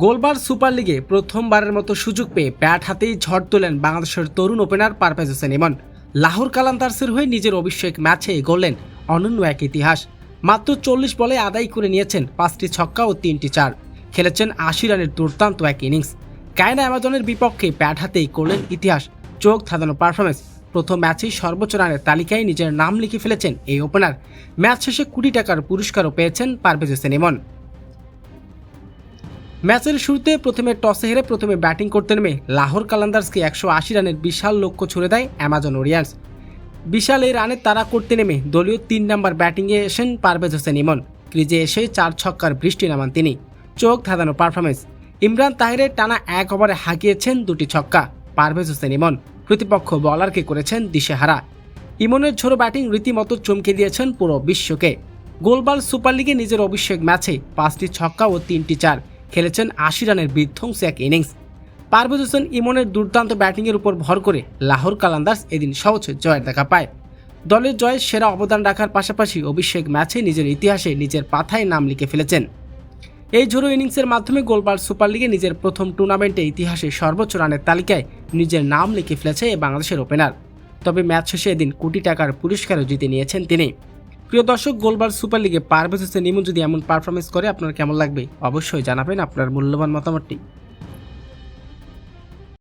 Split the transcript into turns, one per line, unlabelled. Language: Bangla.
গোলবার সুপার লিগে প্রথমবারের মতো সুযোগ পেয়ে ব্যাট হাতেই ঝড় তোলেন বাংলাদেশের তরুণ ওপেনার পারভেজ হোসেন ইমন। লাহোর কালান্দার্সের হয়ে নিজের অভিষেক ম্যাচে গড়লেন অনন্য এক ইতিহাস। মাত্র 40 বলে আদায় করে নিয়েছেন 5টি ছক্কা ও 3টি চার, খেলেছেন 80 রানের দুর্দান্ত এক ইনিংস। গায়ানা অ্যামাজনের বিপক্ষে ব্যাট হাতেই করলেন ইতিহাস, চোখ ধাঁধানো পারফরমেন্স। প্রথম ম্যাচেই সর্বোচ্চ রানের তালিকায় নিজের নাম লিখে ফেলেছেন এই ওপেনার। ম্যাচ শেষে কোটি টাকার পুরস্কারও পেয়েছেন পারভেজ হোসেন ইমন। ম্যাচের শুরুতে প্রথমে টসে হেরে প্রথমে ব্যাটিং করতে নেমে লাহোর কালান্দার্সকে 180 রানের বিশাল লক্ষ্য ছুড়ে দেয় অ্যামাজন ওরিয়ান্স। বিশাল এই রানের তাড়া করতে নেমে দলীয় 3 নম্বর ব্যাটিংয়ে এসেন পারভেজ হোসেন ইমন। ক্রিজে এসে 4 ছক্কার বৃষ্টি নামান তিনি, চোখ ধাঁধানো পারফরমেন্স। ইমরান তাহিরের টানা 1 ওভারে হাঁকিয়েছেন 2টি ছক্কা। পারভেজ হোসেন ইমন প্রতিপক্ষ বলারকে করেছেন দিশেহারা। ইমনের ঝোড়ো ব্যাটিং রীতিমতো চমকে দিয়েছেন পুরো বিশ্বকে। গোলবাল সুপার লিগে নিজের অভিষেক ম্যাচে 5টি ছক্কা ও 3টি চার, খেলেছেন 80 রানের বিধ্বংসী এক ইনিংস। পারভেজ হোসেন ইমনের দুর্দান্ত ব্যাটিংয়ের উপর ভর করে লাহোর কালান্দার্স এদিন সহজ জয়ের দেখা পায়। দলের জয়ে সেরা অবদান রাখার পাশাপাশি অভিষেক ম্যাচে নিজের ইতিহাসে নিজের পাতায় নাম লিখে ফেলেছেন। এই ঝোড়ো ইনিংসের মাধ্যমে গোলবাল সুপার লিগে নিজের প্রথম টুর্নামেন্টে ইতিহাসে সর্বোচ্চ রানের তালিকায় নিজের নাম লিখে ফেলেছে বাংলাদেশের ওপেনার। তবে ম্যাচ শেষে এদিন কোটি টাকার পুরস্কারও জিতে নিয়েছেন তিনি। প্রিয় দর্শক, গোলবাল সুপার লিগে পারভেজ হোসেন ইমন যদি এমন পারফরমেন্স করে আপনার কেমন লাগবে অবশ্যই জানাবেন আপনার মূল্যবান মতামতটি।